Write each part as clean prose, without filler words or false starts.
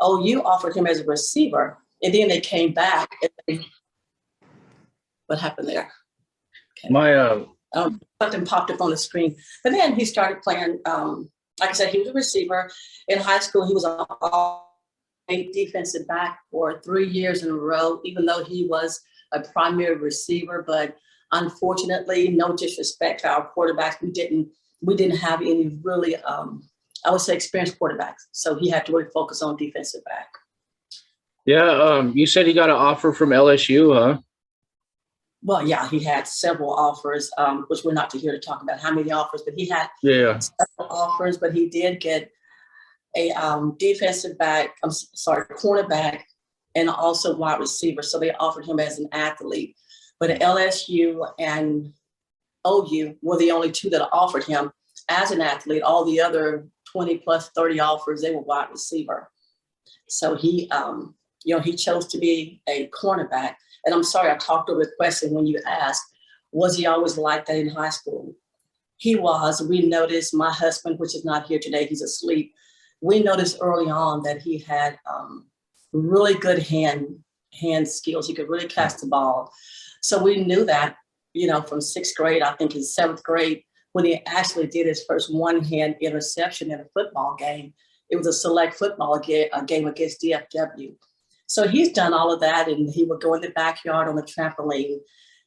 OU offered him as a receiver, and then they came back. What happened there? Okay. My something popped up on the screen, but then he started playing. Like I said, he was a receiver in high school. He was a defensive back for 3 years in a row, even though he was a primary receiver. But unfortunately, no disrespect to our quarterbacks, we didn't have any really, I would say, experienced quarterbacks. So he had to really focus on defensive back. Yeah, you said he got an offer from LSU, huh? Well, yeah, he had several offers, which we're not here to talk about how many offers, but he had several offers, but he did get a defensive back, cornerback, and also wide receiver. So they offered him as an athlete. But LSU and OU were the only two that offered him as an athlete. All the other 20 plus 30 offers, they were wide receiver. So he chose to be a cornerback. And I'm sorry, I talked over the question when you asked, was he always like that in high school? He was. We noticed, my husband, which is not here today, he's asleep. We noticed early on that he had really good hand skills. He could really catch the ball. So we knew that, from sixth grade, I think in seventh grade, when he actually did his first one-hand interception in a football game. It was a select football game against DFW. So he's done all of that, and he would go in the backyard on the trampoline.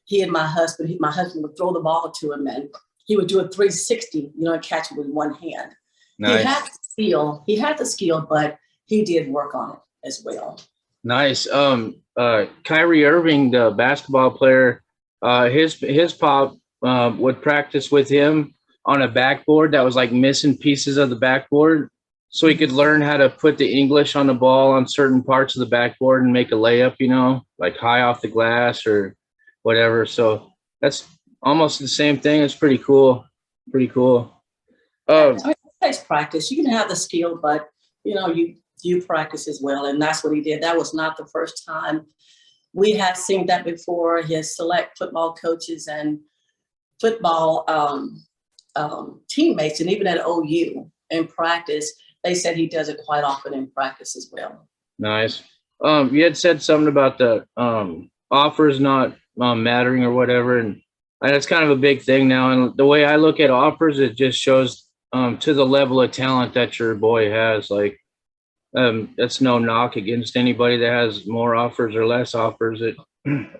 He and my husband would throw the ball to him, and he would do a 360, and catch it with one hand. Nice. He had the skill, but he did work on it as well. Nice. Kyrie Irving, the basketball player, his pop would practice with him on a backboard that was like missing pieces of the backboard. So he could learn how to put the English on the ball on certain parts of the backboard and make a layup, like high off the glass or whatever. So that's almost the same thing. It's pretty cool. Pretty cool. It takes practice. You can have the skill, but, you practice as well. And that's what he did. That was not the first time. We had seen that before. His select football coaches and football teammates, and even at OU in practice, they said he does it quite often in practice as well. Nice. You had said something about the offers not mattering or whatever, and that's kind of a big thing now. And the way I look at offers, it just shows to the level of talent that your boy has. Like, that's no knock against anybody that has more offers or less offers. It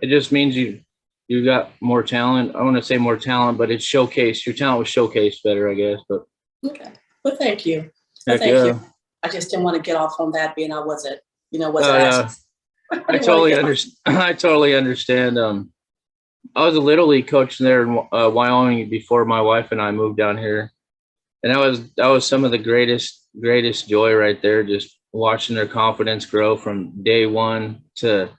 just means you got more talent. I want to say more talent, but it's showcased. Your talent was showcased better, I guess. But okay. Well, thank you. Thank you. I just didn't want to get off on that being I wasn't asked. I totally understand. I was a Little League coach there in Wyoming before my wife and I moved down here. And that was some of the greatest joy right there, just watching their confidence grow from day one to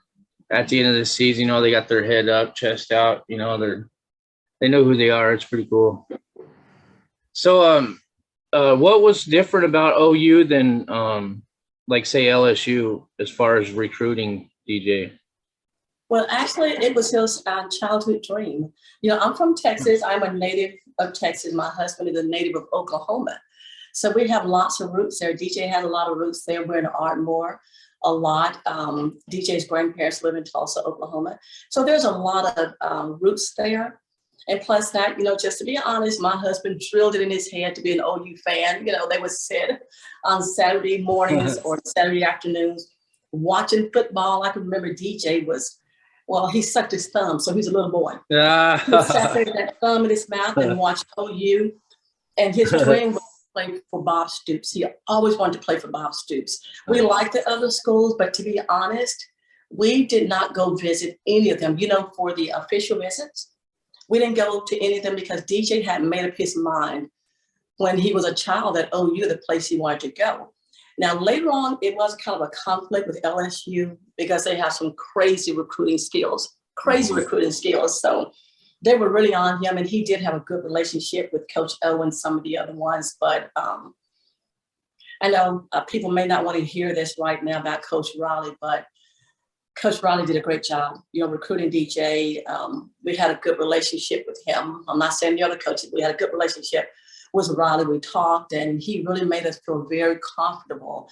at the end of the season. They got their head up, chest out, they know who they are. It's pretty cool. So what was different about OU than, like, say, LSU as far as recruiting, DJ? Well, actually, it was his childhood dream. I'm from Texas. I'm a native of Texas. My husband is a native of Oklahoma. So we have lots of roots there. DJ has a lot of roots there. We're in Ardmore a lot. DJ's grandparents live in Tulsa, Oklahoma. So there's a lot of roots there. And plus that, just to be honest, my husband drilled it in his head to be an OU fan. They would sit on Saturday mornings or Saturday afternoons watching football. I can remember DJ he sucked his thumb, so he's a little boy. He sat there with that thumb in his mouth and watched OU. And his dream was to play for Bob Stoops. He always wanted to play for Bob Stoops. We liked the other schools, but to be honest, we did not go visit any of them, for the official visits. We didn't go to any of them because DJ hadn't made up his mind when he was a child at OU, the place he wanted to go. Now, later on, it was kind of a conflict with LSU because they have some crazy recruiting skills. So they were really on him, and he did have a good relationship with Coach O and some of the other ones. But I know people may not want to hear this right now about Coach Riley, but Coach Riley did a great job, recruiting DJ. We had a good relationship with him. I'm not saying the other coaches. We had a good relationship with Riley. We talked, and he really made us feel very comfortable.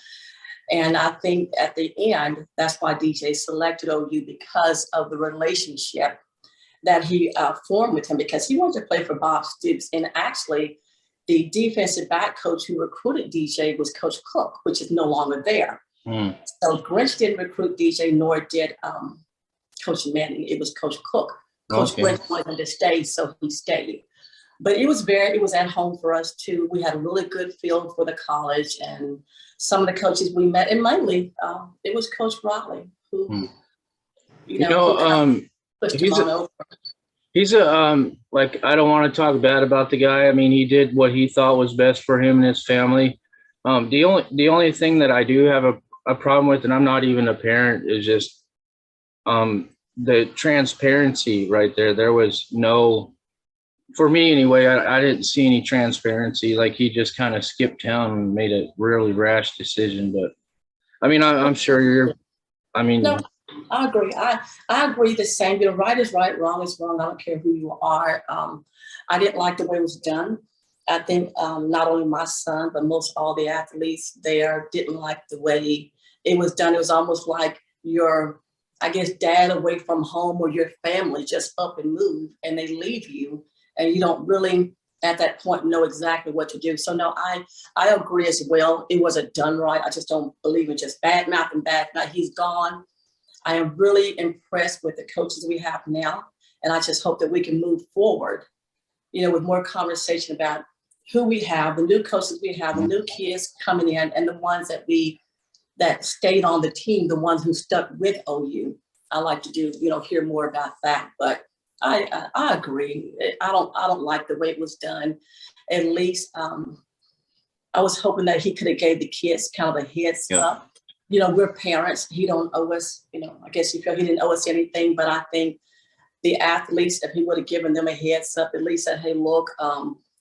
And I think at the end, that's why DJ selected OU, because of the relationship that he formed with him, because he wanted to play for Bob Stoops. And actually, the defensive back coach who recruited DJ was Coach Cook, which is no longer there. So Grinch didn't recruit DJ, nor did Coach Manning. It was Coach Cook. Coach Grinch wanted him to stay, so he stayed. But it was at home for us too. We had a really good feel for the college, and some of the coaches we met, and mainly it was Coach Riley who, he's a like, I don't want to talk bad about the guy. I mean, he did what he thought was best for him and his family. The only thing that I do have a problem with, and I'm not even a parent, is just the transparency right there. There was no, for me anyway, I didn't see any transparency. Like, he just kind of skipped town and made a really rash decision. But I mean, I'm sure No, I agree. I agree the same. Right is right, wrong is wrong. I don't care who you are. I didn't like the way it was done. I think not only my son, but most all the athletes there didn't like the way it was done. It was almost like your, I guess, dad away from home, or your family just up and move, and they leave you, and you don't really at that point know exactly what to do. So no, I agree as well. It wasn't done right. I just don't believe in just bad mouth. He's gone. I am really impressed with the coaches we have now, and I just hope that we can move forward, with more conversation about who we have, the new coaches we have, the new kids coming in, and the ones that stayed on the team, the ones who stuck with OU. I like to hear more about that. But I agree. I don't like the way it was done. At least I was hoping that he could have gave the kids kind of a heads up. We're parents. He don't owe us, I guess you feel he didn't owe us anything, but I think the athletes, if he would have given them a heads up, at least said, hey, look,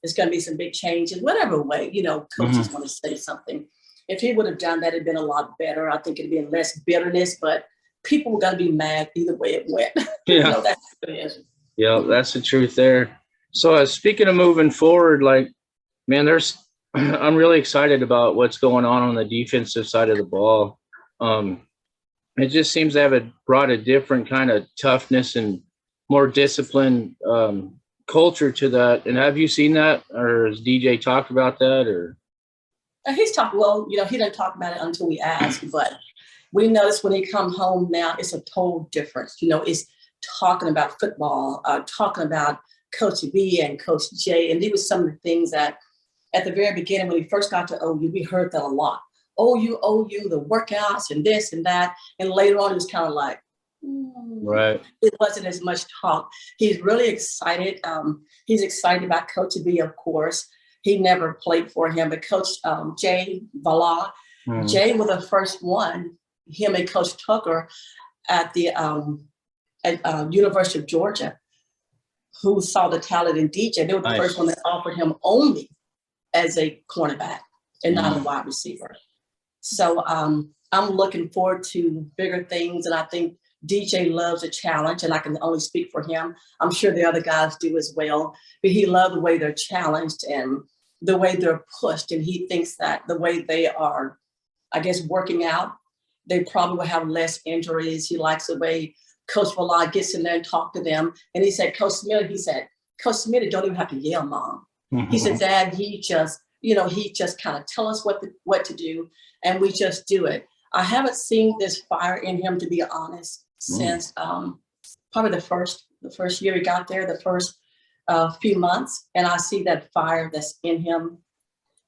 there's going to be some big changes, whatever way, coaches want to say something. If he would have done that, it'd been a lot better. I think it'd been less bitterness, but people were going to be mad either way it went. Yeah. That's what it is. Yeah, that's the truth there. So speaking of moving forward, man, I'm really excited about what's going on the defensive side of the ball. It just seems to have brought a different kind of toughness and more disciplined culture to that. And have you seen that, or has DJ talked about that? Or he's talked. Well, he didn't talk about it until we asked, but we noticed when he come home now, it's a total difference. It's talking about football, talking about Coach B and Coach J, and these were some of the things that at the very beginning when he first got to OU, we heard that a lot. OU, the workouts and this and that, and later on it was kind of like. Right. It wasn't as much talk. He's really excited. He's excited about Coach B, of course. He never played for him, but Coach Jay Vala, Jay was the first one, him and Coach Tucker at the University of Georgia, who saw the talent in DJ. They were the first one that offered him only as a cornerback and not a wide receiver. So I'm looking forward to bigger things, and I think DJ loves a challenge, and I can only speak for him. I'm sure the other guys do as well, but he loves the way they're challenged and the way they're pushed. And he thinks that the way they are, I guess, working out, they probably will have less injuries. He likes the way Coach Vallard gets in there and talk to them. And he said, Coach Smith don't even have to yell, Mom. He said, Dad, he just kind of tell us what to do, and we just do it. I haven't seen this fire in him, to be honest, since probably the first year he got there, the first few months, and I see that fire that's in him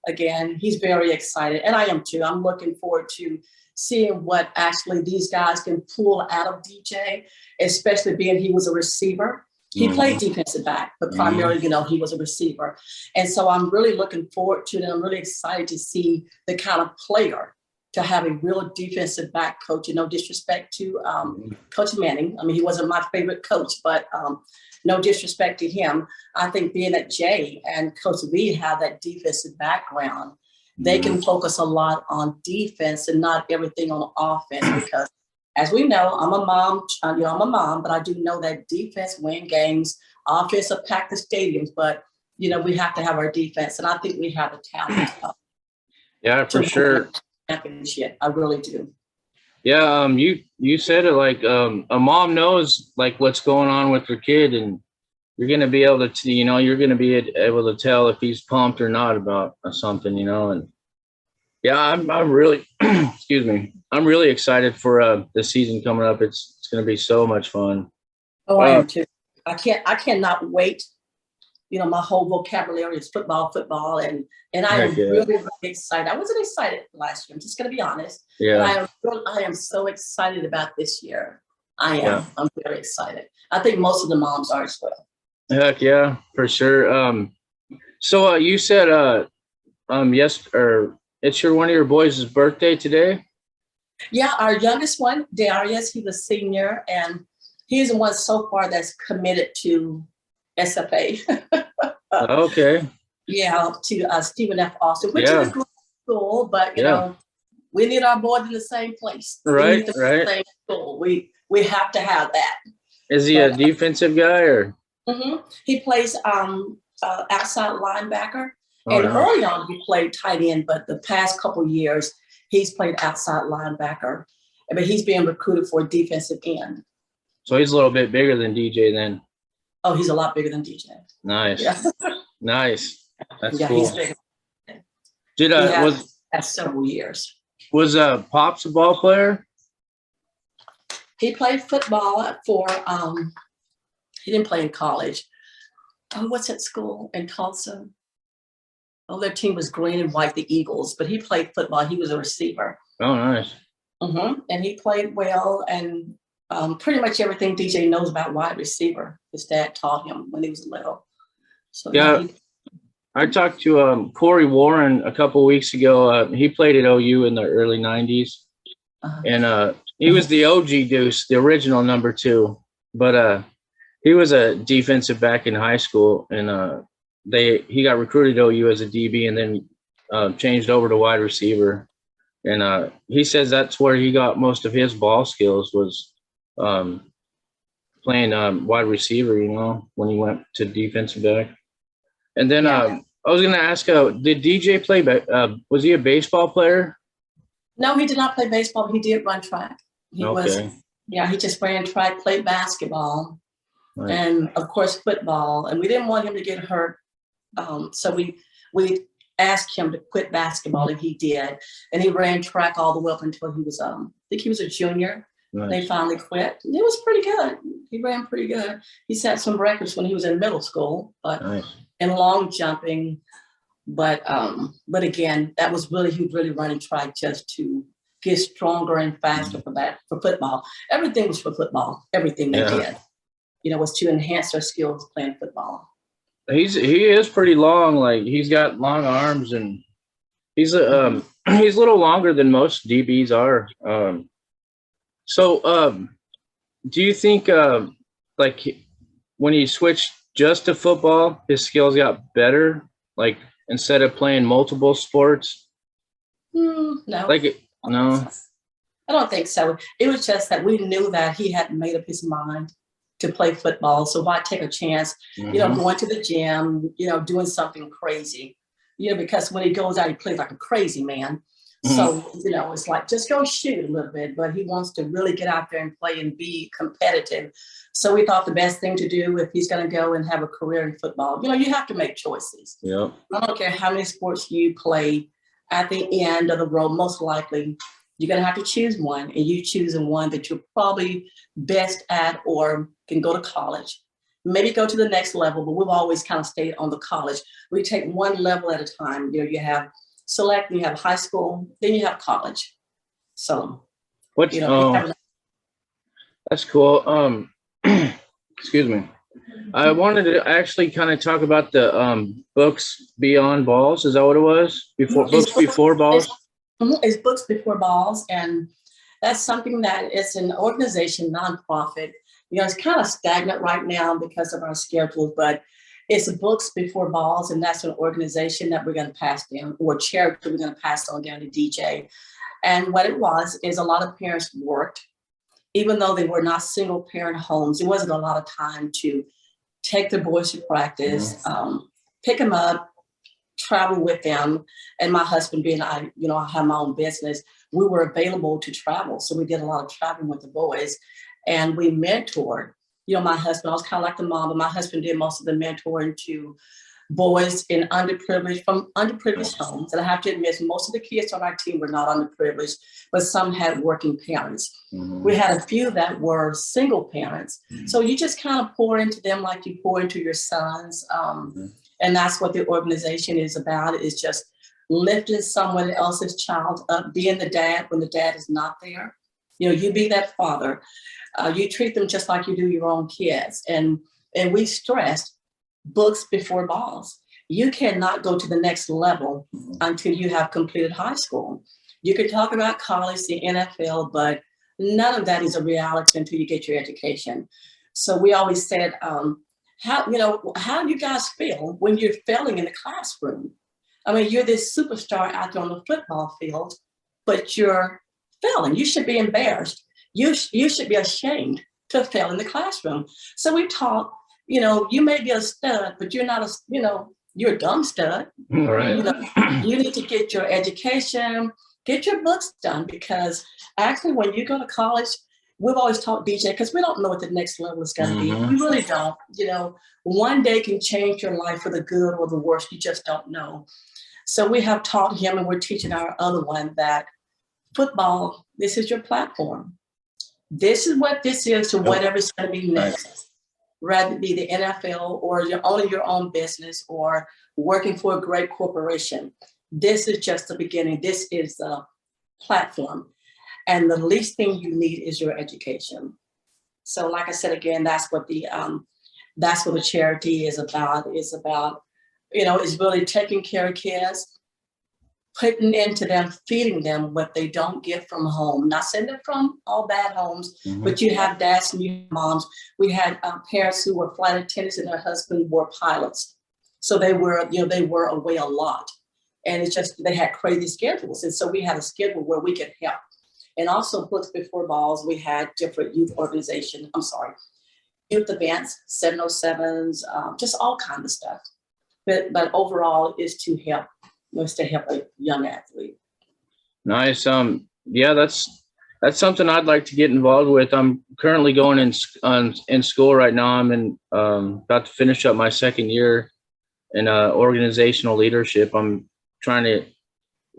again. He's very excited, and I am too. I'm looking forward to seeing what actually these guys can pull out of DJ, especially being he was a receiver. He played defensive back, but primarily, he was a receiver. And so I'm really looking forward to it, and I'm really excited to see the kind of player to have a real defensive back coach. No disrespect to Coach Manning. I mean, he wasn't my favorite coach, but no disrespect to him. I think being that Jay and Coach V have that defensive background, they can focus a lot on defense and not everything on offense, because as we know, I'm a mom, but I do know that defense win games, offense will pack the stadiums, but, we have to have our defense. And I think we have the talent. Yeah, for sure. championship. I really do. Yeah, you said it like a mom knows like what's going on with her kid, and you're gonna be able to, you're gonna be able to tell if he's pumped or not about something, and yeah, I'm really, excuse me, I'm really excited for the season coming up. It's gonna be so much fun. Oh, I am too. I cannot wait. My whole vocabulary is football, and I am really, really excited. I wasn't excited last year. I'm just going to be honest. Yeah. But I am so excited about this year. I am. Yeah. I'm very excited. I think most of the moms are as well. Heck yeah, for sure. So you said yes, or it's one of your boys' birthday today? Yeah, our youngest one, Darius, he's a senior, and he's the one so far that's committed to SFA. Okay. Yeah, to Stephen F. Austin, which is a good school, but you know, we need our boys in the same place. Right, right. Same school. We have to have that. Is he a defensive guy or? Mm-hmm. He plays outside linebacker, and early on he played tight end, but the past couple years he's played outside linebacker. But he's being recruited for a defensive end. So he's a little bit bigger than DJ then. Oh, he's a lot bigger than DJ. Nice. Yeah. Nice. That's cool. He's bigger. That's several years. Was Pops a ball player? He played football for he didn't play in college. Oh, what's that school in Tulsa? Oh, their team was green and white, the Eagles, but he played football. He was a receiver. Oh, nice. Mm-hmm. And he played well, and pretty much everything DJ knows about wide receiver. His dad taught him when he was little. So yeah, I talked to Corey Warren a couple of weeks ago. He played at OU in the early 90s. And he was the OG Deuce, the original number 2. But he was a defensive back in high school, and he got recruited to OU as a DB and then changed over to wide receiver. And he says that's where he got most of his ball skills was playing wide receiver, when he went to defensive back. And then I was going to ask, did DJ play, was he a baseball player? No, he did not play baseball. He did run track. He just ran track, played basketball, and of course football. And we didn't want him to get hurt. So we asked him to quit basketball, and he did. And he ran track all the way up until he was, I think he was a junior. Nice. They finally quit. It was pretty good. He ran pretty good. He set some records when he was in middle school, but in long jumping. But again, that was he was really running track just to get stronger and faster for football. Everything was for football. Everything they did, was to enhance their skills playing football. He is pretty long. Like he's got long arms, and he's a little longer than most DBs are. So do you think like when he switched just to football, his skills got better? Like instead of playing multiple sports? No. No. I don't think so. It was just that we knew that he hadn't made up his mind to play football. So why take a chance, going to the gym, doing something crazy, because when he goes out, he plays like a crazy man. So, it's like, just go shoot a little bit, but he wants to really get out there and play and be competitive. So we thought the best thing to do if he's going to go and have a career in football, you have to make choices. Yeah. I don't care how many sports you play, at the end of the road, most likely you're going to have to choose one, and you choose one that you're probably best at or can go to college. Maybe go to the next level, but we've always kind of stayed on the college. We take one level at a time. You have select, you have high school, then you have college. So, that's cool. Excuse me. I wanted to actually kind of talk about the books beyond balls. Is that what it was? Before balls? It's Books Before Balls, and that's something that it's an organization, nonprofit. It's kind of stagnant right now because of our schedules, but it's Books Before Balls, and that's an organization that we're going to pass down, or charity we're going to pass on down to DJ. And what it was is a lot of parents worked, even though they were not single parent homes. It wasn't a lot of time to take their boys to practice, pick them up, travel with them. And my husband being, I have my own business, we were available to travel. So we did a lot of traveling with the boys, and we mentored. My husband, I was kind of like the mom, but my husband did most of the mentoring to boys in from underprivileged homes. And I have to admit, most of the kids on our team were not underprivileged, but some had working parents. Mm-hmm. We had a few that were single parents. Mm-hmm. So you just kind of pour into them like you pour into your sons. And that's what the organization is about, is just lifting someone else's child up, being the dad when the dad is not there. You be that father. You treat them just like you do your own kids. And we stressed books before balls. You cannot go to the next level until you have completed high school. You can talk about college, the NFL, but none of that is a reality until you get your education. So we always said, how do you guys feel when you're failing in the classroom? I mean, you're this superstar out there on the football field, but you're failing. You should be embarrassed. You should be ashamed to fail in the classroom. So we taught, you may be a stud, but you're not you're a dumb stud. Right. You need to get your education, get your books done, because actually when you go to college, we've always taught DJ, because we don't know what the next level is going to be. We really don't. One day can change your life for the good or the worse. You just don't know. So we have taught him, and we're teaching our other one, that football, this is your platform. This is what this is to whatever's going to be next. Right. Rather it be the NFL or you're owning your own business or working for a great corporation. This is just the beginning. This is the platform. And the least thing you need is your education. So like I said, again, that's what the charity is about. It's about, it's really taking care of kids, putting into them, feeding them what they don't get from home. Not saying they're from all bad homes, but you have dads and you have moms. We had parents who were flight attendants and their husband were pilots. So they were away a lot. And it's just, they had crazy schedules. And so we had a schedule where we could help. And also Books Before Balls, we had different youth events, 707s, just all kinds of stuff. But overall is to help a young athlete. Nice. Yeah, that's something I'd like to get involved with. I'm currently going in school right now. I'm about to finish up my second year in organizational leadership. I'm trying to,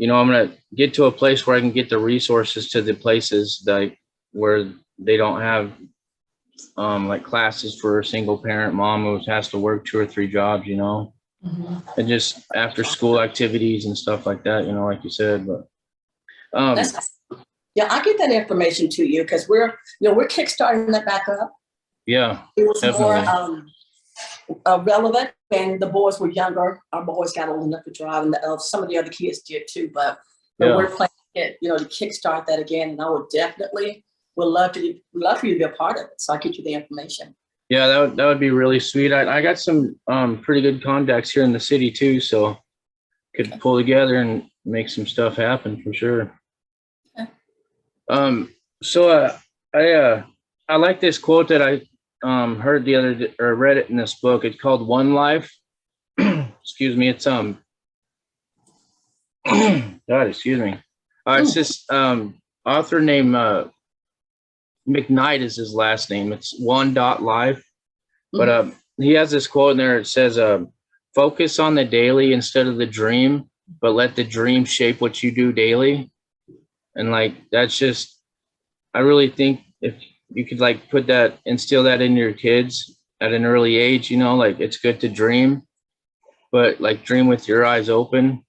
I'm going to get to a place where I can get the resources to the places where they don't have like classes for a single parent mom who has to work 2 or 3 jobs, and just after school activities and stuff like that, like you said. But I'll get that information to you, because we're kickstarting that back up. Yeah, it was definitely more relevant when the boys were younger. Our boys got old enough to drive, and some of the other kids did too. But we're planning to kickstart that again, and I would love for you to be a part of it. So I'll get you the information. Yeah, that would be really sweet. I got some pretty good contacts here in the city too, so could pull together and make some stuff happen for sure. Okay. So I like this quote that I heard the other day, or read it in this book. It's called One Life. Excuse me. It's God, excuse me. It's this author named McKnight is his last name. It's one.life. But he has this quote in there. It says, focus on the daily instead of the dream, but let the dream shape what you do daily. And that's just, I really think if you could instill that in your kids at an early age, it's good to dream, but dream with your eyes open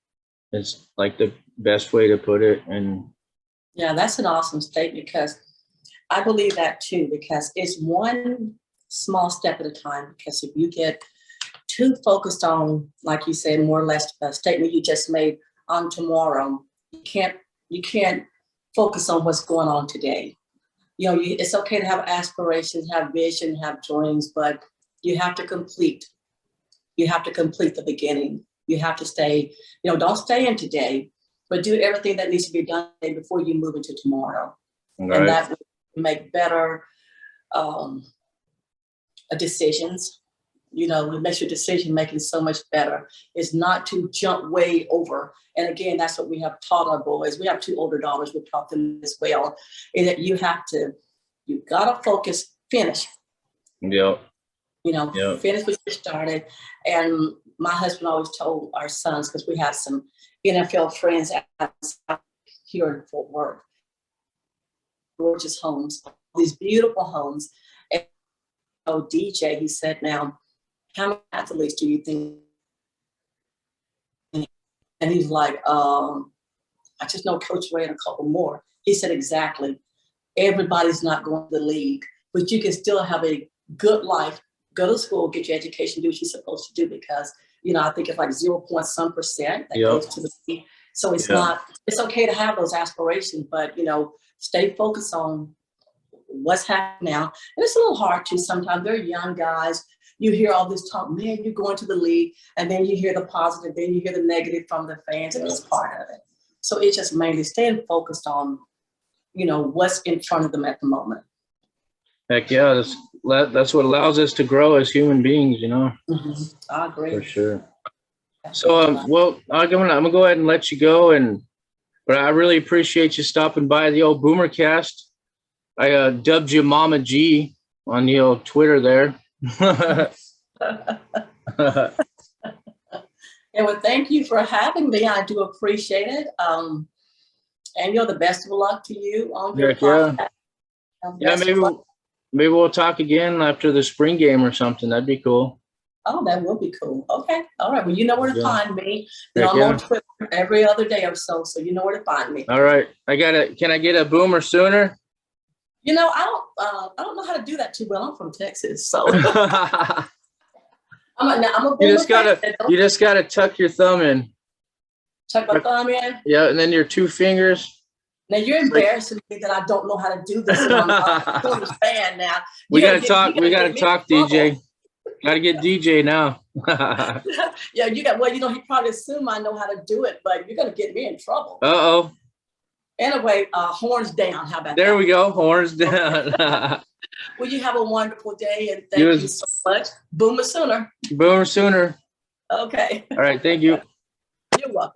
is the best way to put it. And yeah, that's an awesome statement, because I believe that too, because it's one small step at a time. Because if you get too focused on, like you said, more or less a statement you just made on tomorrow, you can't focus on what's going on today. It's okay to have aspirations, have vision, have dreams, but you have to complete. You have to complete the beginning. You have to stay, don't stay in today, but do everything that needs to be done today before you move into tomorrow. Right. And that will make better decisions, it makes your decision making so much better. Is not to jump way over. And again, that's what we have taught our boys. We have 2 older daughters. We've taught them as well. Is that you gotta focus, finish. Yep. Finish what you started. And my husband always told our sons, because we have some NFL friends here in Fort Worth, gorgeous homes, these beautiful homes. And DJ, he said, now, how many athletes do you think? And he's like, I just know Coach Ray and a couple more. He said, exactly. Everybody's not going to the league, but you can still have a good life, go to school, get your education, do what you're supposed to do, because, I think it's like 0.some% that goes to the league. So it's it's okay to have those aspirations, but, stay focused on what's happening now. And it's a little hard too sometimes. They're young guys. You hear all this talk, man, you're going to the league, and then you hear the positive, then you hear the negative from the fans, and it's part of it. So it's just mainly staying focused on, what's in front of them at the moment. Heck yeah, that's what allows us to grow as human beings, Mm-hmm. I agree. For sure. So, well, I'm gonna go ahead and let you go, but I really appreciate you stopping by the old BoomerCast. I dubbed you Mama G on the old Twitter there. And well, thank you for having me. I do appreciate it. And the best of luck to you on your podcast. Yeah, maybe we'll talk again after the spring game or something. That'd be cool. Oh, that will be cool. Okay. All right. Well, you know where to find me. I'm on Twitter every other day or so you know where to find me. All right. Can I get a Boomer Sooner? I don't know how to do that too well. I'm from Texas, so I'm a you just gotta tuck your thumb in. Tuck my thumb in. Yeah, and then your 2 fingers. Now you're embarrassing me that I don't know how to do this. I'm a fan now. We gotta talk, DJ. Gotta get DJ now. Yeah, he probably assume I know how to do it, but you're gonna get me in trouble. Uh-oh. Anyway, horns down. How about that? There we go. Horns down. Well, you have a wonderful day, and thank you so much. Boomer Sooner. Boomer Sooner. Okay. All right. Thank you. You're welcome.